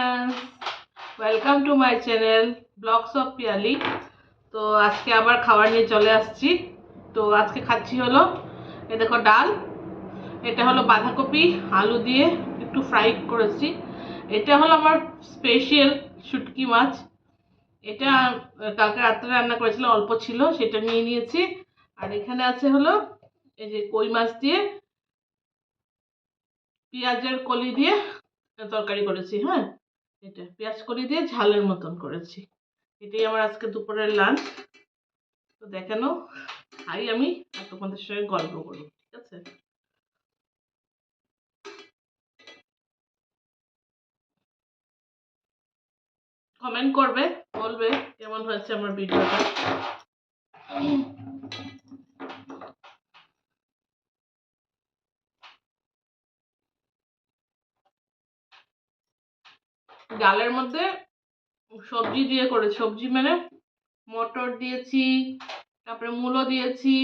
Friends, welcome to my channel blogs of Piyali. তো আজকে আবার খাবার নিয়ে চলে আসছি। তো আজকে খাচ্ছি হলো এ দেখো ডাল, এটা হলো বাঁধাকপি আলু দিয়ে একটু ফ্রাই করেছি। এটা হলো আমার স্পেশাল শুটকি মাছ। এটা কালকে রাত্রে রান্না করেছিলাম, অল্প ছিল সেটা নিয়ে নিয়েছি। আর এখানে আছে হলো এই যে কই মাছ দিয়ে পেঁয়াজের কলি দিয়ে তরকারি করেছি। হ্যাঁ, এটা পেঁয়াজ কলি দিয়ে ঝালের মতন করেছি। এটাই আমার আজকে দুপুরের লাঞ্চ। তো দেখানো খাই আমি আর তোমাদের সঙ্গে গল্প করি, ঠিক আছে? কমেন্ট করবে, বলবে কেমন হয়েছে আমার ভিডিওটা। ডালের মধ্যে সবজি দিয়ে করে, সবজি মানে মটর দিয়েছি, তারপরে মূলো দিয়েছি,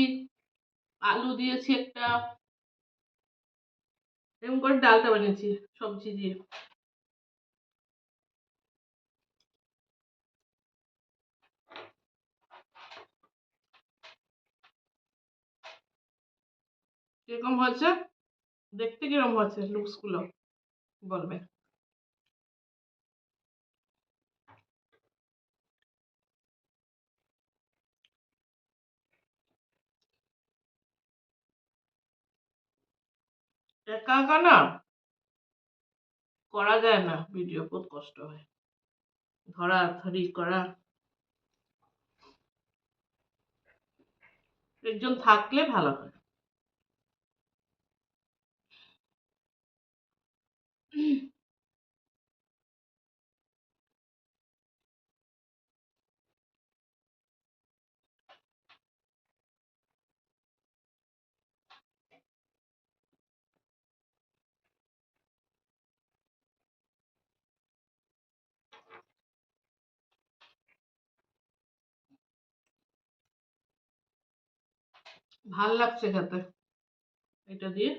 আলু দিয়েছি একটা, এরকম করে ডালটা বানিয়েছি সবজি দিয়ে। কিরকম হয়েছে দেখতে, কিরকম হয়েছে লুকস গুলো বলবে। একা একা না করা যায় না, ভিডিও বহুত কষ্ট হয়, ধরাধরি করা। একজন থাকলে ভালো হয়। ভাল লাগছে খেতে এটা দিয়ে।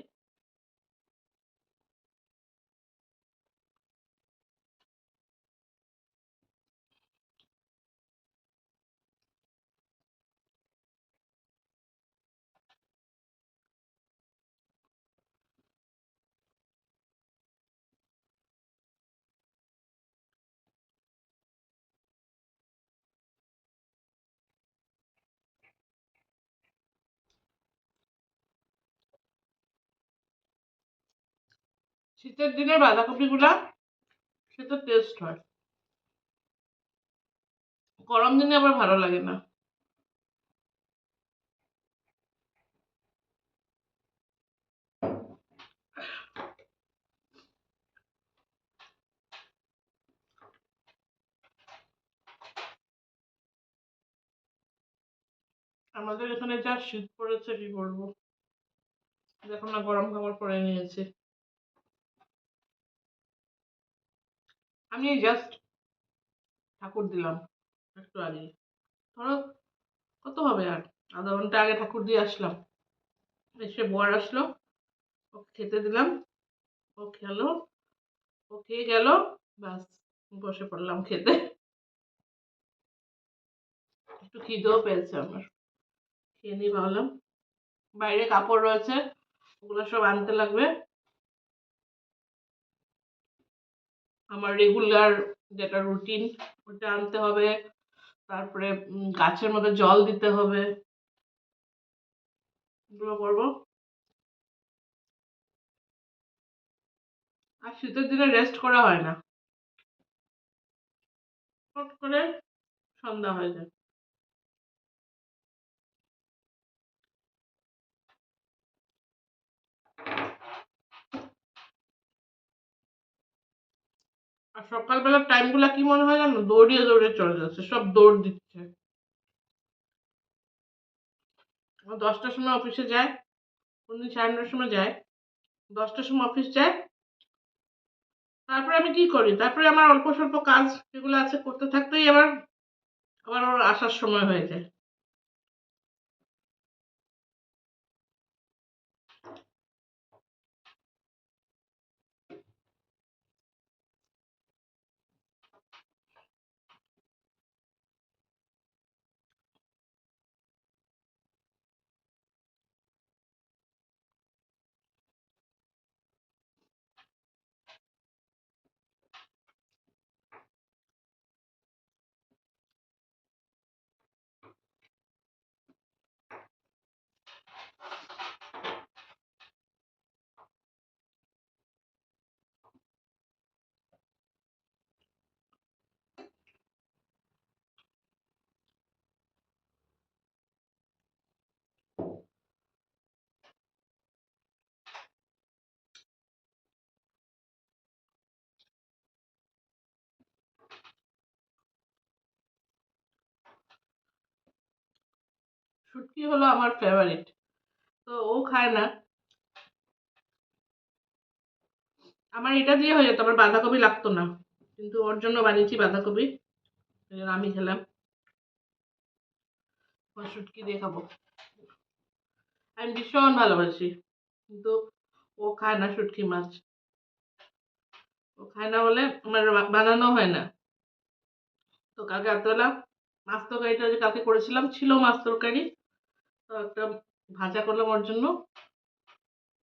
শীতের দিনে বাঁধাকপি গুলা সেটা টেস্ট হয়, গরম দিনে আবার ভালো লাগে না। আমাদের এখানে যা শীত পড়েছে কি করবো, দেখো না গরম খাবার পরে নিয়েছে। আমি জাস্ট ঠাকুর দিলাম একটু আগে, ধরো কত হবে আর, আধা ঘন্টা আগে ঠাকুর দিয়ে আসলাম। এসে বর আসলো, ওকে খেতে দিলাম, ও খেলো, ও খেয়ে গেল, ব্যাস বসে পড়লাম খেতে। একটু খিদেও পেয়েছে আমার, খেয়ে নিই ভাবলাম। বাইরে কাপড় রয়েছে, ওগুলো সব আনতে লাগবে। আমার রেগুলার যেটা রুটিন ওটা আনতে হবে। তারপরে গাছের মধ্যে জল দিতে হবে, এগুলো করবো। আর শীতের দিনে রেস্ট করা হয় না, ফট করে সন্ধ্যা হয়ে যায়। আর সকালবেলার টাইম গুলা কি মনে হয় জানো, দৌড়িয়ে দৌড়িয়ে চলে যাচ্ছে, সব দৌড় দিচ্ছে। 10টার সময় অফিসে যায়, কোনদিন 9:30টার সময় যায়, 10টার সময় অফিস যায়। তারপরে আমি কি করি, তারপরে আমার অল্প স্বল্প কাজ যেগুলো আছে করতে থাকতেই আবার আবার ওর আসার সময় হয়ে যায়। শুটকি হলো আমার ফেভারিট, তো ও খায় না। আমার এটা দিয়ে হয়ে যেত, আমার বাঁধাকপি লাগতো না, কিন্তু ওর জন্য বানিয়েছি বাঁধাকপি, এই জন্য আমি খেলাম। ওর শুটকি দিয়ে খাবো। আমি ভীষণ ভালোবাসি, কিন্তু ও খায় না শুটকি মাছ। ও খায় না বলে আমার বানানো হয় না। তো কালকে রাত্রেবেলা মাছ তরকারিটা যে কালকে করেছিলাম ছিল মাছ তরকারি, তো একটা ভাজা করলাম ওর জন্য,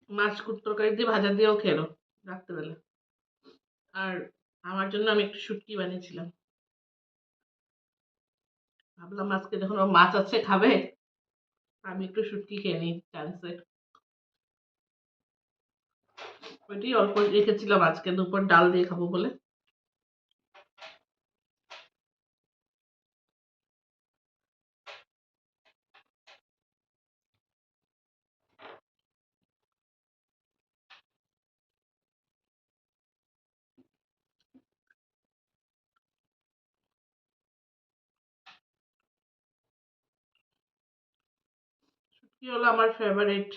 মাছ তরকারি দিয়ে ভাজা দিয়েও খেলো রাত্রেবেলা। আর আমার জন্য আমি একটু শুটকি বানিয়েছিলাম। ভাবলাম আজকে যখন ও মাছ আছে খাবে, আমি একটু শুটকি খেয়ে নিই চান্সে। ওইটাই অল্প রেখেছিলাম আজকে দুপুর ডাল দিয়ে খাবো বলে। শুটকি হলো আমার ফেভারিট।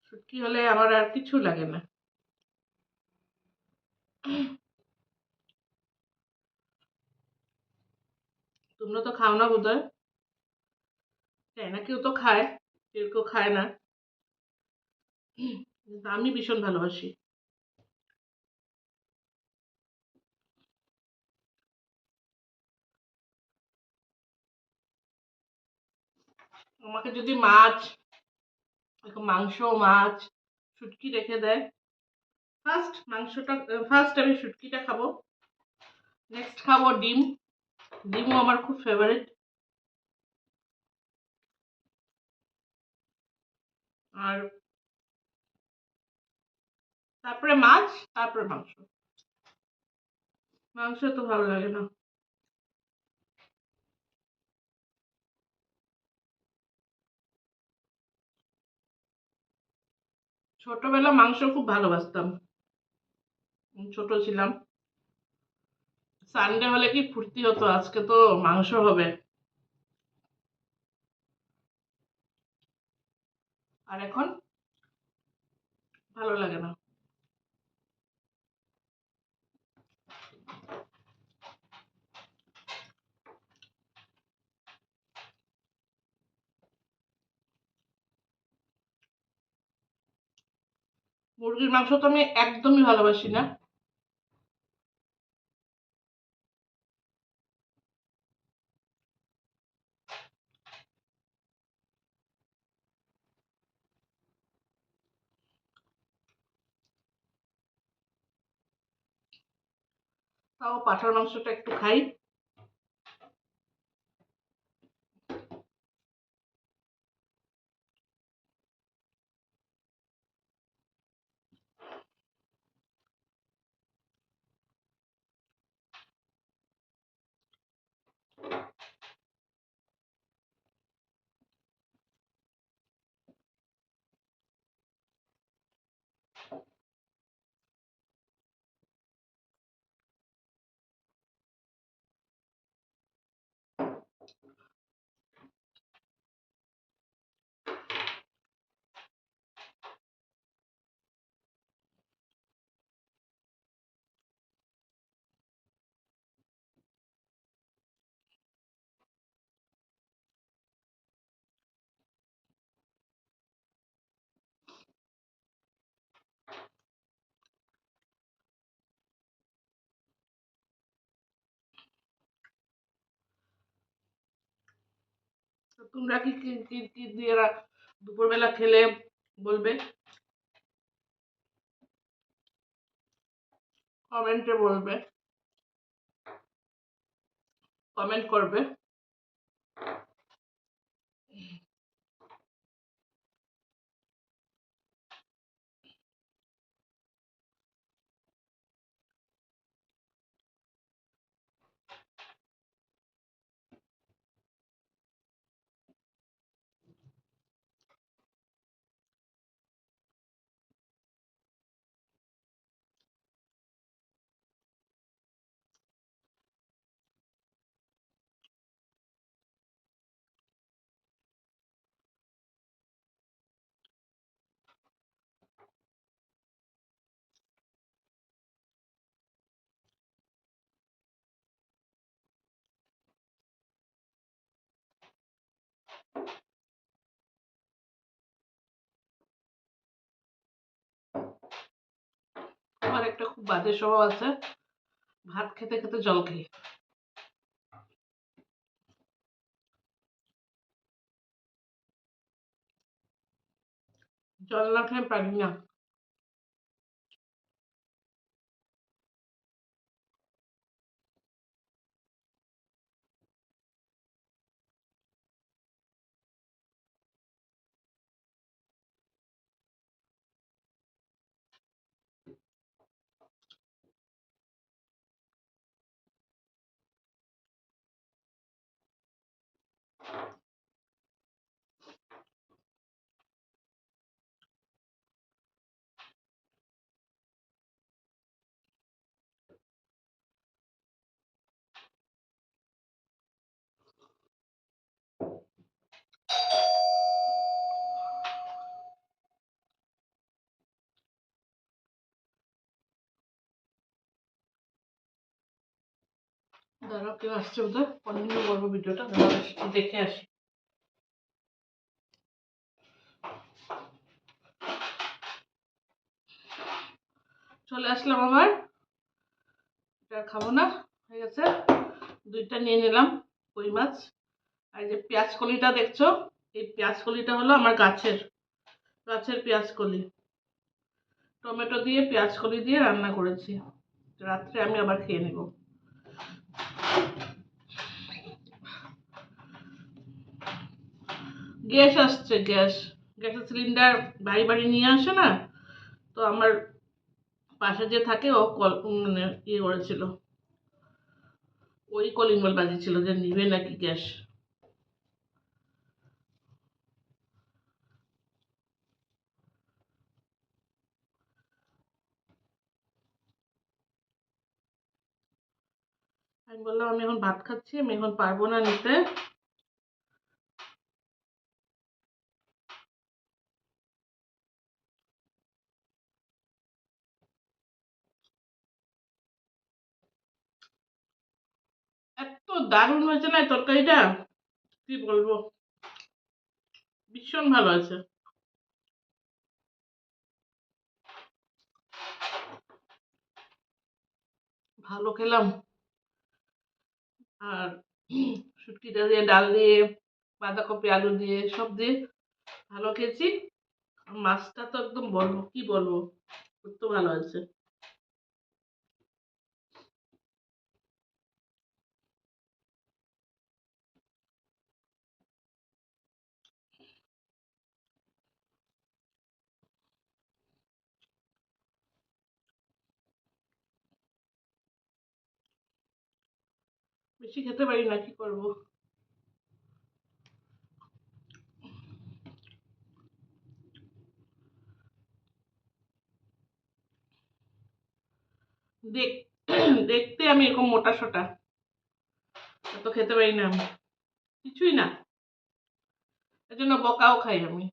শুটকি হলে আমার আর কিছু লাগে না। তোমরা তো খাও না বোধহয়, তাই না? কেউ তো খায়, কেউ কেউ খায় না, কিন্তু আমি ভীষণ ভালোবাসি। আমাকে যদি মাছ, মাংস, মাছ, শুটকি রেখে দেয়, ফার্স্ট আমি শুটকিটা খাবো, নেক্সট খাবো ডিম। ডিমও আমার খুব ফেভারিট। আর তারপরে মাছ, তারপরে মাংস। মাংস তো ভালো লাগে না। ছোটবেলা মাংস খুব ভালোবাসতাম, ছোট ছিলাম, সানডে হলে কি ফুর্তি হতো, আজকে তো মাংস হবে। আর এখন ভালো লাগে না। মুরগির মাংস তো আমি একদমই ভালোবাসি না। তাও পাঁঠার মাংসটা একটু খাই। তো তোমরা কি কি কি কি দিয়ে দুপুরবেলা খেলে বলবে, কমেন্টে বলবে, কমেন্ট করবে। আমার একটা খুব বাজে স্বভাব আছে, ভাত খেতে খেতে জল খাই। জল না খেয়ে পারি না। দাঁড়াও, কেউ আসছে বোধহয়, কন্টিনিউ করবো ভিডিওটা, দাঁড়াও দেখে আসি। চলে আসলাম আবার, এটা খাবো না, হয়ে গেছে। দুইটা নিয়ে নিলাম কই মাছ। আর যে পেঁয়াজ কলিটা দেখছো, এই পেঁয়াজ কলিটা হলো আমার গাছের গাছের পেঁয়াজ কলি। টমেটো দিয়ে পেঁয়াজ কলি দিয়ে রান্না করেছি, রাত্রে আমি আবার খেয়ে নেব। গ্যাস আসছে, গ্যাসের সিলিন্ডার বাড়ি বাড়ি নিয়ে আসে না, তো আমার পাশে যে থাকে ও মানে ইয়ে করেছিল, ওই কলিং বেল বাজিয়েছিল যে নিবে নাকি গ্যাস। আমি বললাম আমি এখন ভাত খাচ্ছি, আমি এখন পারবো না নিতে। এত দারুণ হয়েছে না তরকারিটা, কি বলবো, ভীষণ ভালো আছে। ভালো খেলাম। আর শুটকিটা দিয়ে, ডাল দিয়ে, বাঁধাকপি আলু দিয়ে, সব দিয়ে ভালো খেয়েছি। মাছটা তো একদম বলবো, কি বলবো, কত ভালো আছে। বেশি খেতে পারি না, কি করবো। দেখ দেখতে আমি এরকম মোটা সোটা, এত খেতে পারি না আমি, কিছুই না, এজন্য বকাও খাই আমি।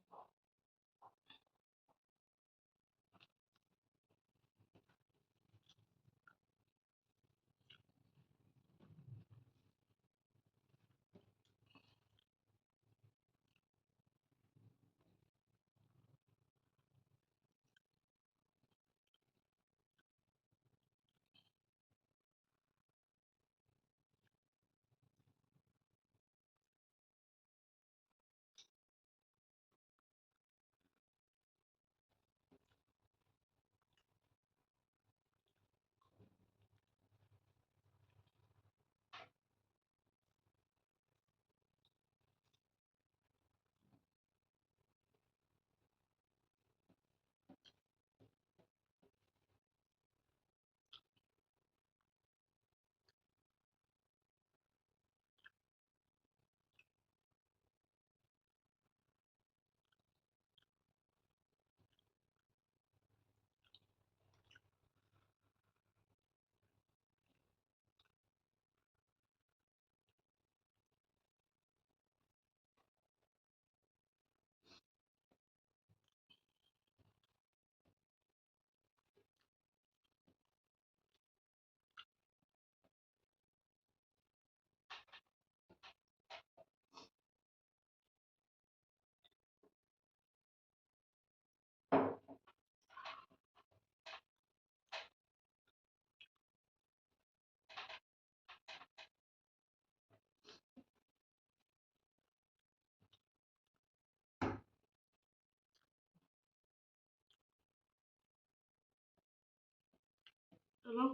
চলো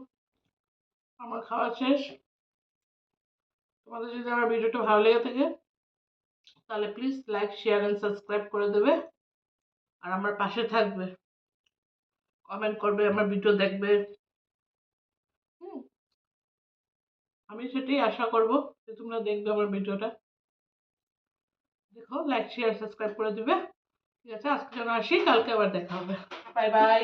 আমার খাওয়া শেষ। তোমাদের যদি আমার ভিডিওটা ভালো লেগে থাকে তাহলে please like share and subscribe করে দেবে, আর আমার পাশে থাকবে, কমেন্ট করবে, আমার ভিডিও দেখবে। আমি সেটাই আশা করব যে তোমরা দেখবে আমার ভিডিওটা। দেখো, লাইক শেয়ার সাবস্ক্রাইব করে দিবে। ঠিক আছে, আজকে জন্য আসি, কালকে আবার দেখা হবে। Bye bye.